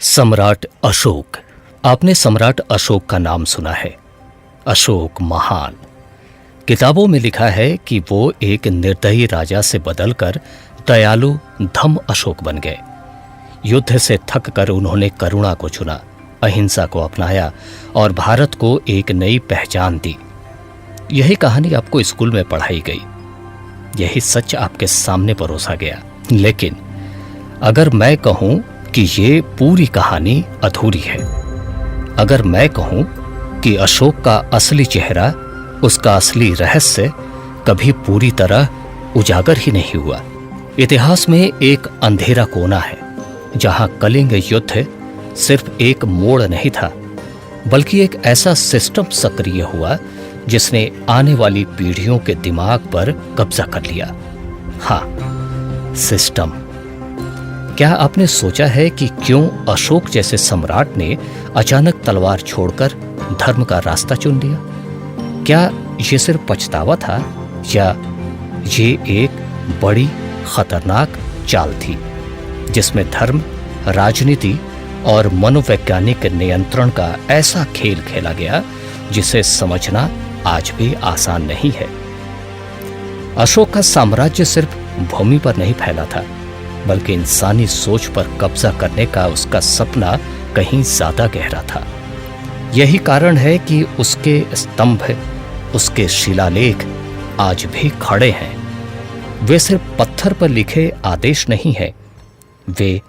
सम्राट अशोक। आपने सम्राट अशोक का नाम सुना है। अशोक महान। किताबों में लिखा है कि वो एक निर्दयी राजा से बदलकर दयालु धम अशोक बन गए। युद्ध से थक कर उन्होंने करुणा को चुना, अहिंसा को अपनाया और भारत को एक नई पहचान दी। यही कहानी आपको स्कूल में पढ़ाई गई, यही सच आपके सामने परोसा गया। लेकिन अगर मैं कहूं कि ये पूरी कहानी अधूरी है, अगर मैं कहूं कि अशोक का असली चेहरा, उसका असली रहस्य कभी पूरी तरह उजागर ही नहीं हुआ। इतिहास में एक अंधेरा कोना है जहां कलिंग युद्ध सिर्फ एक मोड़ नहीं था, बल्कि एक ऐसा सिस्टम सक्रिय हुआ जिसने आने वाली पीढ़ियों के दिमाग पर कब्जा कर लिया। हाँ, सिस्टम। क्या आपने सोचा है कि क्यों अशोक जैसे सम्राट ने अचानक तलवार छोड़कर धर्म का रास्ता चुन लिया? क्या ये सिर्फ पछतावा था या ये एक बड़ी खतरनाक चाल थी जिसमें धर्म, राजनीति और मनोवैज्ञानिक नियंत्रण का ऐसा खेल खेला गया जिसे समझना आज भी आसान नहीं है। अशोक का साम्राज्य सिर्फ भूमि पर नहीं फैला था, बल्कि इंसानी सोच पर कब्जा करने का उसका सपना कहीं ज्यादा गहरा था। यही कारण है कि उसके स्तंभ, उसके शिलालेख आज भी खड़े हैं। वे सिर्फ पत्थर पर लिखे आदेश नहीं हैं, वे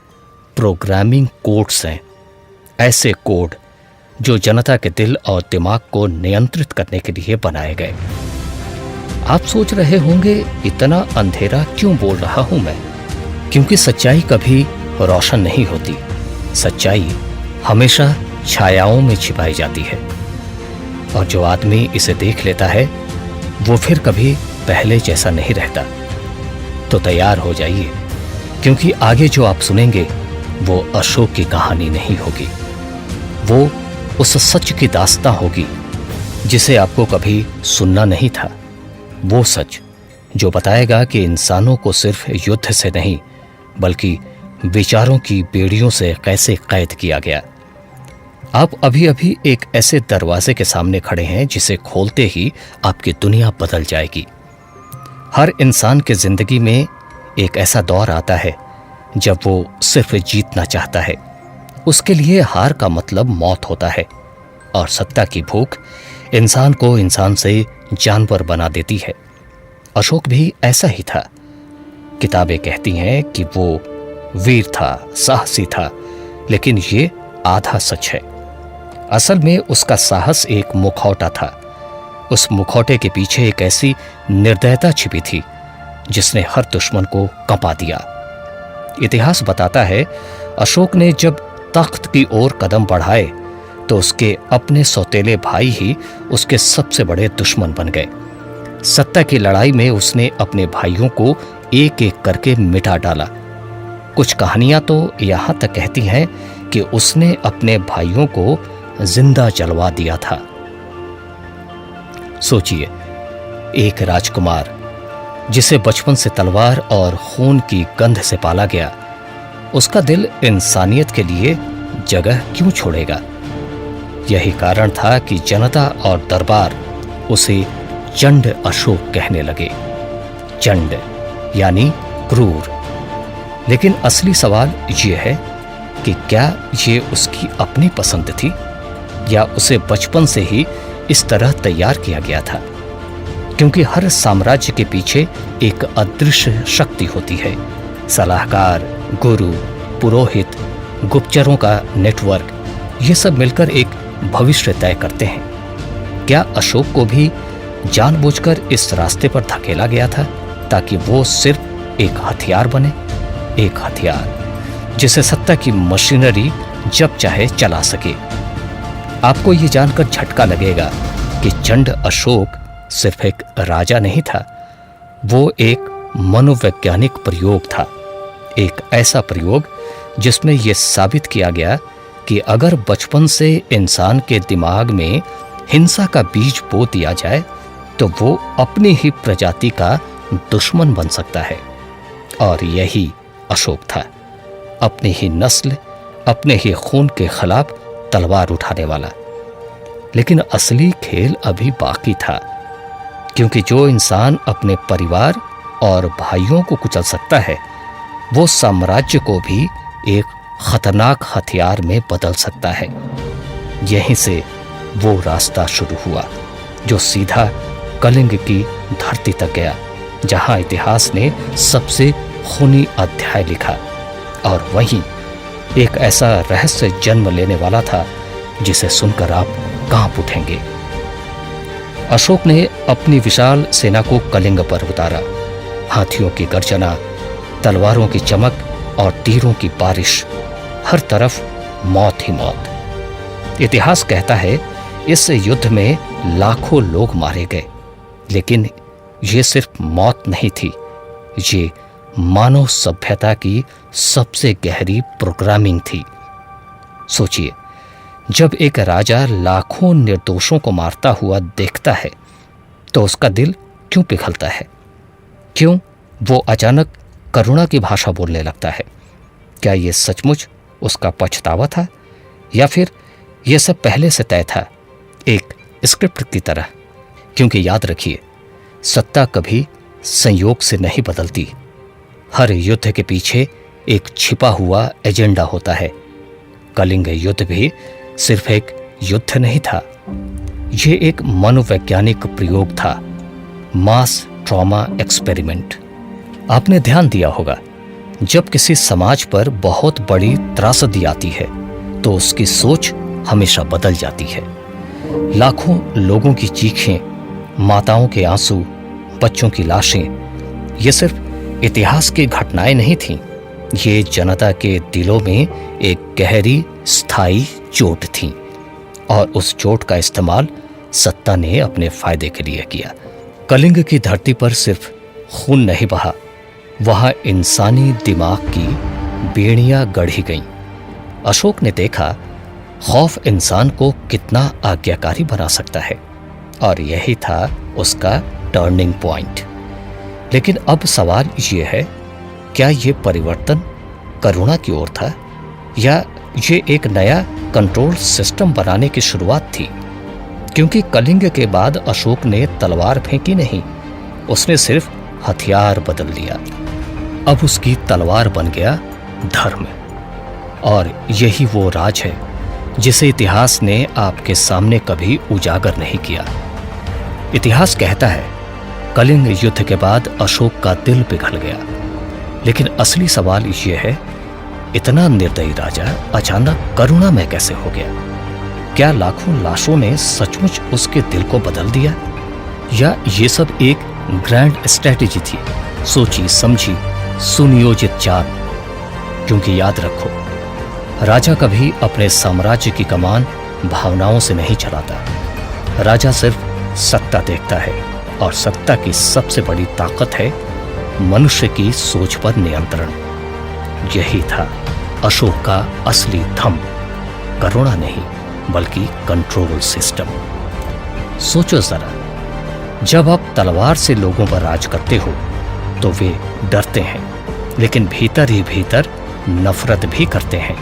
प्रोग्रामिंग कोड्स हैं। ऐसे कोड जो जनता के दिल और दिमाग को नियंत्रित करने के लिए बनाए गए। आप सोच रहे होंगे, इतना अंधेरा क्यों बोल रहा हूं मैं? क्योंकि सच्चाई कभी रोशन नहीं होती। सच्चाई हमेशा छायाओं में छिपाई जाती है, और जो आदमी इसे देख लेता है वो फिर कभी पहले जैसा नहीं रहता। तो तैयार हो जाइए, क्योंकि आगे जो आप सुनेंगे वो अशोक की कहानी नहीं होगी, वो उस सच की दास्तां होगी जिसे आपको कभी सुनना नहीं था। वो सच जो बताएगा कि इंसानों को सिर्फ युद्ध से नहीं, बल्कि विचारों की बेड़ियों से कैसे कैद किया गया। आप अभी अभी एक ऐसे दरवाजे के सामने खड़े हैं जिसे खोलते ही आपकी दुनिया बदल जाएगी। हर इंसान की जिंदगी में एक ऐसा दौर आता है जब वो सिर्फ जीतना चाहता है। उसके लिए हार का मतलब मौत होता है, और सत्ता की भूख इंसान को इंसान से जानवर बना देती है। अशोक भी ऐसा ही था। किताबें कहती हैं कि वो वीर था, साहसी था, लेकिन ये आधा सच है। असल में उसका साहस एक मुखौटा था। उस मुखौटे के पीछे एक ऐसी निर्दयता छिपी थी जिसने हर दुश्मन को कंपा दिया। इतिहास बताता है, अशोक ने जब तख्त की ओर कदम बढ़ाए तो उसके अपने सौतेले भाई ही उसके सबसे बड़े दुश्मन बन गए। सत्ता की लड़ाई में उसने अपने भाइयों को एक एक करके मिटा डाला। कुछ कहानियां तो यहां तक कहती हैं कि उसने अपने भाइयों को जिंदा जलवा दिया था। सोचिए, एक राजकुमार जिसे बचपन से तलवार और खून की गंध से पाला गया, उसका दिल इंसानियत के लिए जगह क्यों छोड़ेगा? यही कारण था कि जनता और दरबार उसे चंड अशोक कहने लगे। चंड यानी क्रूर। लेकिन असली सवाल यह है कि क्या ये उसकी अपनी पसंद थी, या उसे बचपन से ही इस तरह तैयार किया गया था? क्योंकि हर साम्राज्य के पीछे एक अदृश्य शक्ति होती है। सलाहकार, गुरु, पुरोहित, गुप्तचरों का नेटवर्क, ये सब मिलकर एक भविष्य तय करते हैं। क्या अशोक को भी जानबूझकर इस रास्ते पर धकेला गया था ताकि वो सिर्फ एक हथियार बने? एक हथियार जिसे सत्ता की मशीनरी जब चाहे चला सके। आपको ये जानकर झटका लगेगा कि चंड अशोक सिर्फ एक राजा नहीं था, वो एक मनोवैज्ञानिक प्रयोग था। एक ऐसा प्रयोग जिसमें यह साबित किया गया कि अगर बचपन से इंसान के दिमाग में हिंसा का बीज बो दिया जाए तो वो अपनी ही प्रजाति का दुश्मन बन सकता है। और यही अशोक था। अपनी ही नस्ल, अपने ही खून के खिलाफ तलवार उठाने वाला। लेकिन असली खेल अभी बाकी था, क्योंकि जो इंसान अपने परिवार और भाइयों को कुचल सकता है, वो साम्राज्य को भी एक खतरनाक हथियार में बदल सकता है। यहीं से वो रास्ता शुरू हुआ जो सीधा कलिंग की धरती तक गया, जहां इतिहास ने सबसे खूनी अध्याय लिखा। और वहीं एक ऐसा रहस्य जन्म लेने वाला था जिसे सुनकर आप कांप उठेंगे। अशोक ने अपनी विशाल सेना को कलिंग पर उतारा। हाथियों की गर्जना, तलवारों की चमक और तीरों की बारिश, हर तरफ मौत ही मौत। इतिहास कहता है इस युद्ध में लाखों लोग मारे गए, लेकिन ये सिर्फ मौत नहीं थी, ये मानव सभ्यता की सबसे गहरी प्रोग्रामिंग थी। सोचिए, जब एक राजा लाखों निर्दोषों को मारता हुआ देखता है तो उसका दिल क्यों पिघलता है? क्यों वो अचानक करुणा की भाषा बोलने लगता है? क्या ये सचमुच उसका पछतावा था, या फिर यह सब पहले से तय था, एक स्क्रिप्ट की तरह? क्योंकि याद रखिए, सत्ता कभी संयोग से नहीं बदलती। हर युद्ध के पीछे एक छिपा हुआ एजेंडा होता है। कलिंग युद्ध भी सिर्फ एक युद्ध नहीं था, ये एक मनोवैज्ञानिक प्रयोग था, मास ट्रॉमा एक्सपेरिमेंट। आपने ध्यान दिया होगा, जब किसी समाज पर बहुत बड़ी त्रासदी आती है तो उसकी सोच हमेशा बदल जाती है। लाखों लोगों की चीखें, माताओं के आंसू, बच्चों की लाशें, ये सिर्फ इतिहास की घटनाएं नहीं थीं, ये जनता के दिलों में एक गहरी स्थायी चोट थी। और उस चोट का इस्तेमाल सत्ता ने अपने फायदे के लिए किया। कलिंग की धरती पर सिर्फ खून नहीं बहा, वहां इंसानी दिमाग की बेड़ियां गढ़ी गईं। अशोक ने देखा खौफ इंसान को कितना आज्ञाकारी बना सकता है, और यही था उसका टर्निंग पॉइंट। लेकिन अब सवाल ये है, क्या ये परिवर्तन करुणा की ओर था, या ये एक नया कंट्रोल सिस्टम बनाने की शुरुआत थी? क्योंकि कलिंग के बाद अशोक ने तलवार फेंकी नहीं, उसने सिर्फ हथियार बदल लिया। अब उसकी तलवार बन गया धर्म। और यही वो राज है जिसे इतिहास ने आपके सामने कभी उजागर नहीं किया। इतिहास कहता है कलिंग युद्ध के बाद अशोक का दिल पिघल गया, लेकिन असली सवाल ये है, इतना निर्दयी राजा अचानक करुणा में कैसे हो गया? क्या लाखों लाशों ने सचमुच उसके दिल को बदल दिया, या ये सब एक ग्रैंड स्ट्रैटेजी थी, सोची समझी सुनियोजित चाल? क्योंकि याद रखो, राजा कभी अपने साम्राज्य की कमान भावनाओं से नहीं चलाता। राजा सिर्फ सत्ता देखता है, और सत्ता की सबसे बड़ी ताकत है मनुष्य की सोच पर नियंत्रण। यही था अशोक का असली धम, करुणा नहीं बल्कि कंट्रोल सिस्टम। सोचो जरा, जब आप तलवार से लोगों पर राज करते हो तो वे डरते हैं, लेकिन भीतर ही भीतर नफरत भी करते हैं।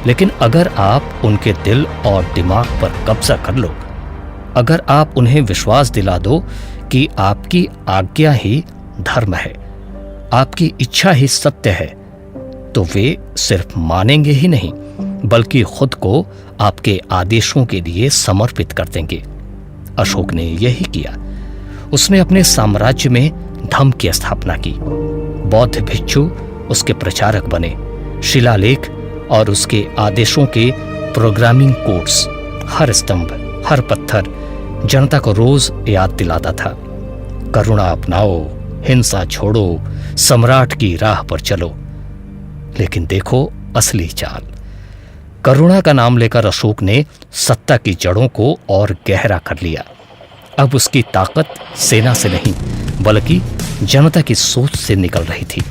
लेकिन अगर आप उनके दिल और दिमाग पर कब्जा कर लो, अगर आप उन्हें विश्वास दिला दो कि आपकी आज्ञा ही धर्म है, आपकी इच्छा ही सत्य है, तो वे सिर्फ मानेंगे ही नहीं बल्कि खुद को आपके आदेशों के लिए समर्पित कर देंगे। अशोक ने यही किया। उसने अपने साम्राज्य में धम्म की स्थापना की। बौद्ध भिक्षु उसके प्रचारक बने। शिलालेख और उसके आदेशों के प्रोग्रामिंग कोड्स, हर स्तंभ, हर पत्थर जनता को रोज याद दिलाता था, करुणा अपनाओ, हिंसा छोड़ो, सम्राट की राह पर चलो। लेकिन देखो असली चाल। करुणा का नाम लेकर अशोक ने सत्ता की जड़ों को और गहरा कर लिया। अब उसकी ताकत सेना से नहीं बल्कि जनता की सोच से निकल रही थी।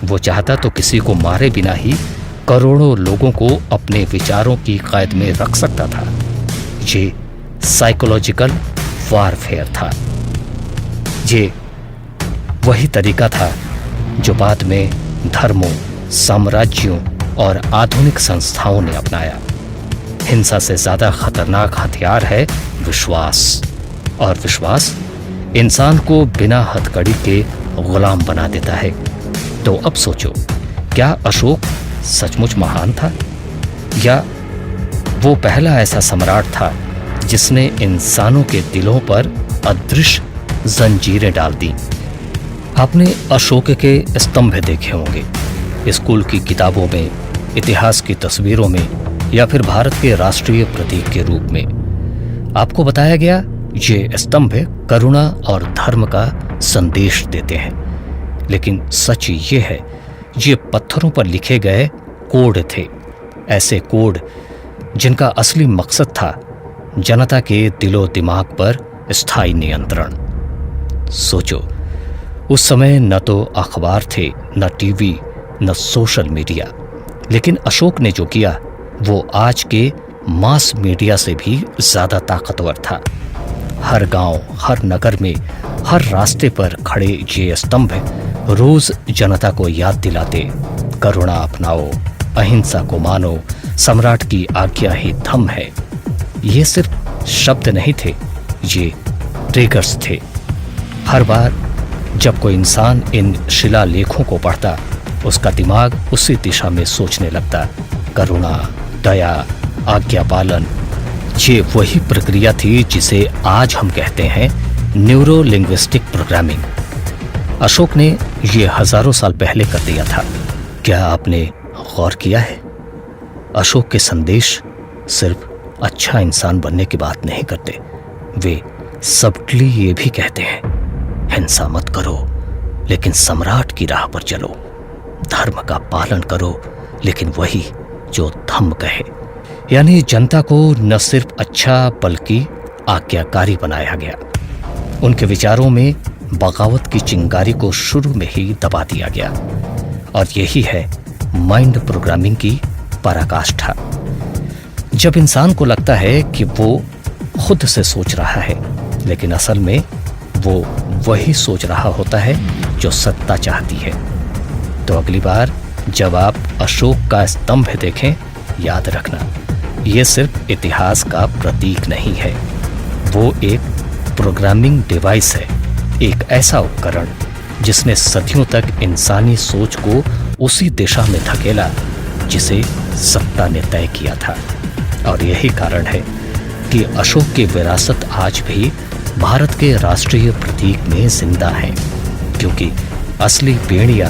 वो चाहता तो किसी को मारे बिना ही करोड़ों लोगों को अपने विचारों की कैद में रख सकता था। ये साइकोलॉजिकल वारफेयर था। ये वही तरीका था जो बाद में धर्मों, साम्राज्यों और आधुनिक संस्थाओं ने अपनाया। हिंसा से ज्यादा खतरनाक हथियार है विश्वास, और विश्वास इंसान को बिना हथकड़ी के गुलाम बना देता है। तो अब सोचो, क्या अशोक सचमुच महान था, या वो पहला ऐसा सम्राट था जिसने इंसानों के दिलों पर अदृश्य जंजीरें डाल दी? आपने अशोक के स्तंभ देखे होंगे, स्कूल की किताबों में, इतिहास की तस्वीरों में, या फिर भारत के राष्ट्रीय प्रतीक के रूप में। आपको बताया गया ये स्तंभ करुणा और धर्म का संदेश देते हैं, लेकिन सच ये है ये पत्थरों पर लिखे गए कोड थे, ऐसे कोड जिनका असली मकसद था जनता के दिलो दिमाग पर स्थायी नियंत्रण। सोचो, उस समय न तो अखबार थे, न टीवी, न सोशल मीडिया, लेकिन अशोक ने जो किया वो आज के मास मीडिया से भी ज्यादा ताकतवर था। हर गांव, हर नगर में, हर रास्ते पर खड़े ये स्तंभ रोज जनता को याद दिलाते, करुणा अपनाओ, अहिंसा को मानो, सम्राट की आज्ञा ही धम्म है। ये सिर्फ शब्द नहीं थे, ये ट्रिगर्स थे। हर बार जब कोई इंसान इन शिलालेखों को पढ़ता, उसका दिमाग उसी दिशा में सोचने लगता। करुणा, दया, आज्ञा पालन, ये वही प्रक्रिया थी जिसे आज हम कहते हैं न्यूरो लिंग्विस्टिक प्रोग्रामिंग। अशोक ने ये हजारों साल पहले कर दिया था। क्या आपने गौर किया है? अशोक के संदेश सिर्फ अच्छा इंसान बनने की बात नहीं करते, वे सबटली ये भी कहते हैं, हिंसा मत करो लेकिन सम्राट की राह पर चलो, धर्म का पालन करो लेकिन वही जो धम्म कहे। यानी जनता को न सिर्फ अच्छा बल्कि आज्ञाकारी बनाया गया। उनके विचारों में बगावत की चिंगारी को शुरू में ही दबा दिया गया, और यही है माइंड प्रोग्रामिंग की पराकाष्ठा। जब इंसान को लगता है कि वो खुद से सोच रहा है, लेकिन असल में वो वही सोच रहा होता है जो सत्ता चाहती है। तो अगली बार जब आप अशोक का स्तंभ देखें, याद रखना, ये सिर्फ इतिहास का प्रतीक नहीं है, वो एक प्रोग्रामिंग डिवाइस है, एक ऐसा उपकरण जिसने सदियों तक इंसानी सोच को उसी दिशा में धकेला जिसे सत्ता ने तय किया था। और यही कारण है कि अशोक की विरासत आज भी भारत के राष्ट्रीय प्रतीक में जिंदा है, क्योंकि असली बेड़ियां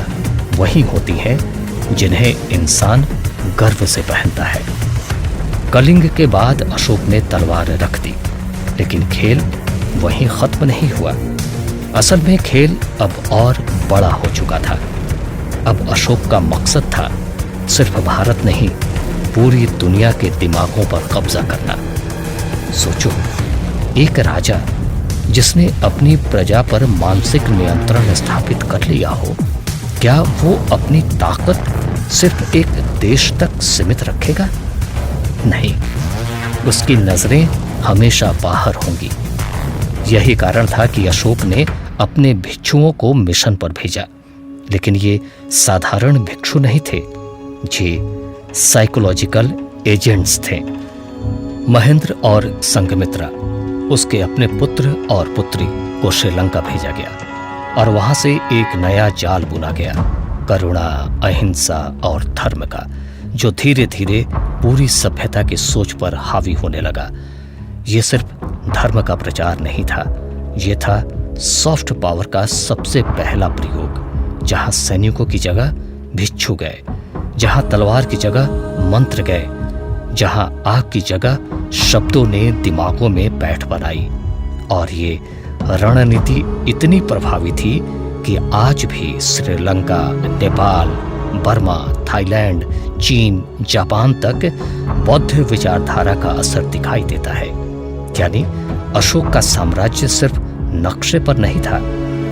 वही होती हैं जिन्हें इंसान गर्व से पहनता है। कलिंग के बाद अशोक ने तलवार रख दी, लेकिन खेल वहीं खत्म नहीं हुआ। असल में खेल अब और बड़ा हो चुका था। अब अशोक का मकसद था सिर्फ भारत नहीं, पूरी दुनिया के दिमागों पर कब्जा करना। सोचो, एक राजा जिसने अपनी प्रजा पर मानसिक नियंत्रण स्थापित कर लिया हो, क्या वो अपनी ताकत सिर्फ एक देश तक सीमित रखेगा? नहीं, उसकी नजरें हमेशा बाहर होंगी। यही कारण था कि अशोक ने अपने भिक्षुओं को मिशन पर भेजा, लेकिन ये साधारण भिक्षु नहीं थे, ये साइकोलॉजिकल एजेंट्स थे। महेंद्र और संघमित्रा, उसके अपने पुत्र और पुत्री को श्रीलंका भेजा गया, और वहां से एक नया जाल बुना गया, करुणा, अहिंसा और धर्म का, जो धीरे धीरे पूरी सभ्यता की सोच पर हावी होने लगा। ये सिर्फ धर्म का प्रचार नहीं था, ये था सॉफ्ट पावर का सबसे पहला प्रयोग, जहां सैनिकों की जगह भिक्षु गए, जहां तलवार की जगह मंत्र गए, जहां आग की जगह शब्दों ने दिमागों में बैठ बनाई। और ये रणनीति इतनी प्रभावी थी कि आज भी श्रीलंका, नेपाल, बर्मा, थाईलैंड, चीन, जापान तक बौद्ध विचारधारा का असर दिखाई देता है। यानी अशोक का साम्राज्य सिर्फ नक्शे पर नहीं था,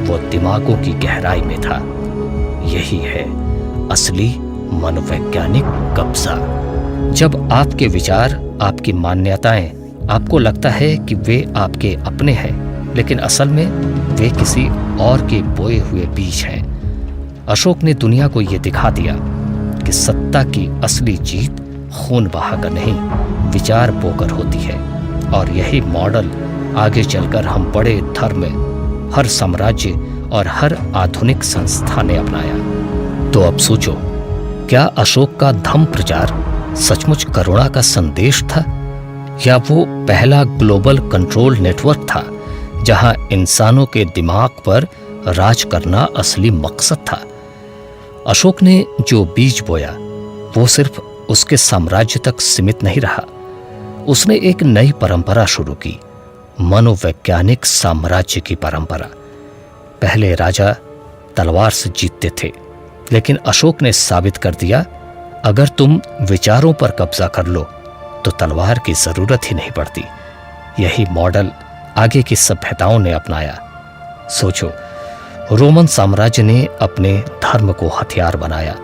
वो दिमागों की गहराई में था। यही है असली मनोवैज्ञानिक कब्जा। जब आपके विचार, आपकी मान्यताएं, आपको लगता है कि वे आपके अपने हैं, लेकिन असल में वे किसी और के बोए हुए बीज हैं। अशोक ने दुनिया को यह दिखा दिया, कि सत्ता की असली जीत खून बहाकर नहीं, विचार बोकर होती है। और यही मॉडल आगे चलकर हम बड़े धर्म, हर साम्राज्य और हर आधुनिक संस्था ने अपनाया। तो अब सोचो, क्या अशोक का धम्म प्रचार सचमुच करुणा का संदेश था, या वो पहला ग्लोबल कंट्रोल नेटवर्क था जहां इंसानों के दिमाग पर राज करना असली मकसद था? अशोक ने जो बीज बोया वो सिर्फ उसके साम्राज्य तक सीमित नहीं रहा। उसने एक नई परंपरा शुरू की, मनोवैज्ञानिक साम्राज्य की परंपरा। पहले राजा तलवार से जीतते थे, लेकिन अशोक ने साबित कर दिया, अगर तुम विचारों पर कब्जा कर लो तो तलवार की जरूरत ही नहीं पड़ती। यही मॉडल आगे की सभ्यताओं ने अपनाया। सोचो, रोमन साम्राज्य ने अपने धर्म को हथियार बनाया।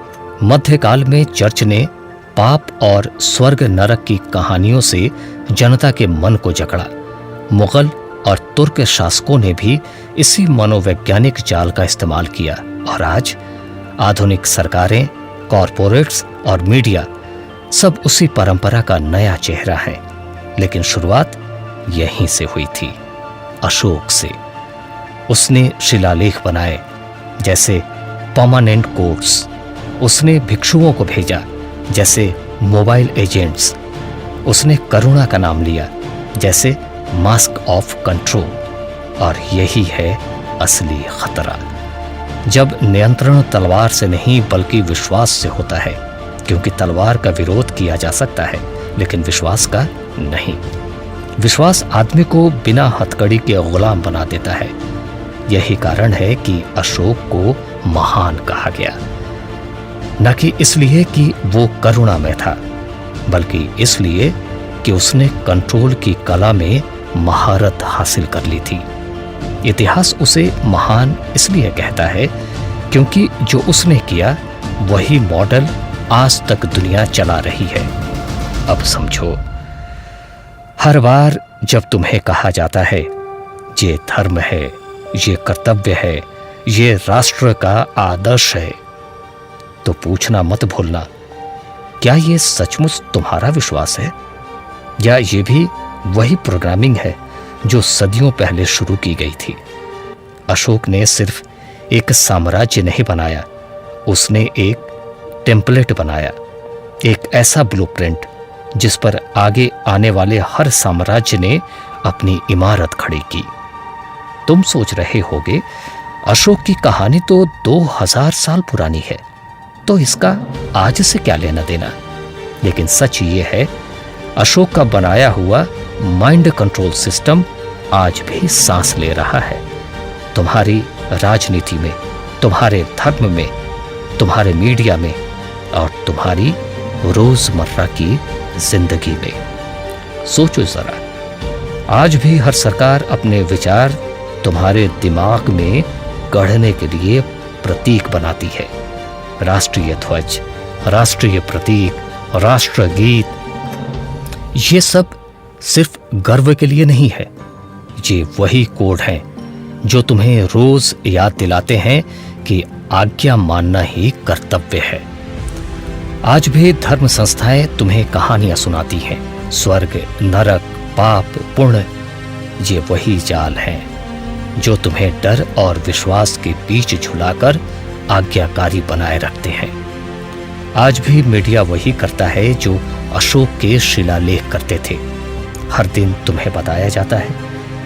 मध्यकाल में चर्च ने पाप और स्वर्ग नरक की कहानियों से जनता के मन को जकड़ा। मुगल और तुर्क शासकों ने भी इसी मनोवैज्ञानिक जाल का इस्तेमाल किया। और आज आधुनिक सरकारें, कॉरपोरेट्स और मीडिया सब उसी परंपरा का नया चेहरा है। लेकिन शुरुआत यहीं से हुई थी, अशोक से। उसने शिलालेख बनाए, जैसे परमानेंट कोड्स। उसने भिक्षुओं को भेजा, जैसे मोबाइल एजेंट्स। उसने करुणा का नाम लिया, जैसे मास्क ऑफ कंट्रोल। और यही है असली खतरा, जब नियंत्रण तलवार से नहीं बल्कि विश्वास से होता है। क्योंकि तलवार का विरोध किया जा सकता है, लेकिन विश्वास का नहीं। विश्वास आदमी को बिना हथकड़ी के गुलाम बना देता है। यही कारण है कि अशोक को महान कहा गया, न कि इसलिए कि वो करुणा में था, बल्कि इसलिए कि उसने कंट्रोल की कला में महारत हासिल कर ली थी। इतिहास उसे महान इसलिए कहता है क्योंकि जो उसने किया वही मॉडल आज तक दुनिया चला रही है। अब समझो, हर बार जब तुम्हें कहा जाता है ये धर्म है, ये कर्तव्य है, ये राष्ट्र का आदर्श है, तो पूछना मत भूलना, क्या ये सचमुच तुम्हारा विश्वास है, या ये भी वही प्रोग्रामिंग है जो सदियों पहले शुरू की गई थी? अशोक ने सिर्फ एक साम्राज्य नहीं बनाया, उसने एक टेम्पलेट बनाया, एक ऐसा ब्लूप्रिंट जिस पर आगे आने वाले हर साम्राज्य ने अपनी इमारत खड़ी की। तुम सोच रहे होगे, अशोक की कहानी तो 2000 साल पुरानी है, तो इसका आज से क्या लेना देना? लेकिन सच ये है, अशोक का बनाया हुआ माइंड कंट्रोल सिस्टम आज भी सांस ले रहा है। तुम्हारी राजनीति में, तुम्हारे धर्म में, तुम्हारे मीडिया में और तुम्हारी रोजमर्रा की जिंदगी में। सोचो जरा, आज भी हर सरकार अपने विचार तुम्हारे दिमाग में गढ़ने के लिए प्रतीक बनाती है। राष्ट्रीय ध्वज, राष्ट्रीय प्रतीक, राष्ट्रगीत, ये सब सिर्फ गर्व के लिए नहीं है। ये वही कोड हैं जो तुम्हें रोज याद दिलाते हैं कि आज्ञा मानना ही कर्तव्य है। आज भी धर्म संस्थाएं तुम्हें कहानियां सुनाती हैं, स्वर्ग, नरक, पाप, पुण्य। ये वही जाल हैं जो तुम्हें डर और विश्वास के बीच झुलाकर आज्ञाकारी बनाए रखते हैं। आज भी मीडिया वही करता है जो अशोक के शिलालेख करते थे। हर दिन तुम्हें बताया जाता है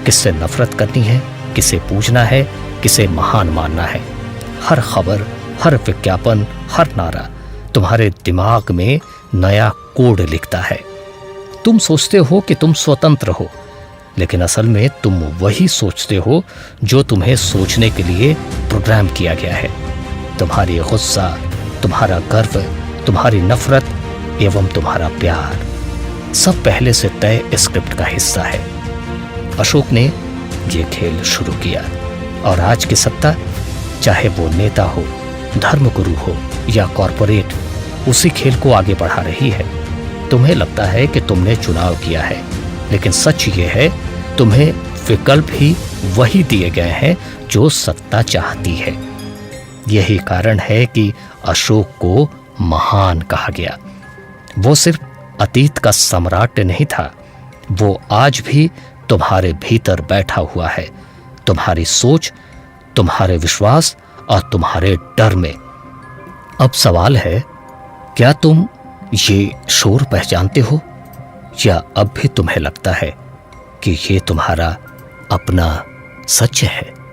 किससे नफरत करनी है, किसे पूजना है, किसे महान मानना है। हर खबर, हर विज्ञापन, हर नारा तुम्हारे दिमाग में नया कोड लिखता है। तुम सोचते हो कि तुम स्वतंत्र हो, लेकिन असल में तुम वही सोचते हो जो तुम्हें सोचने के लिए प्रोग्राम किया गया है। तुम्हारी गुस्सा, तुम्हारा गर्व, तुम्हारी नफरत एवं तुम्हारा प्यार सब पहले से तय स्क्रिप्ट का हिस्सा है। अशोक ने ये खेल शुरू किया और आज की सत्ता, चाहे वो नेता हो, धर्मगुरु हो या कॉरपोरेट, उसी खेल को आगे बढ़ा रही है। तुम्हें लगता है कि तुमने चुनाव किया है, लेकिन सच ये है तुम्हें विकल्प ही वही दिए गए हैं जो सत्ता चाहती है। यही कारण है कि अशोक को महान कहा गया। वो सिर्फ अतीत का सम्राट नहीं था, वो आज भी तुम्हारे भीतर बैठा हुआ है, तुम्हारी सोच, तुम्हारे विश्वास और तुम्हारे डर में। अब सवाल है, क्या तुम ये शोर पहचानते हो, या अब भी तुम्हें लगता है कि ये तुम्हारा अपना सच है?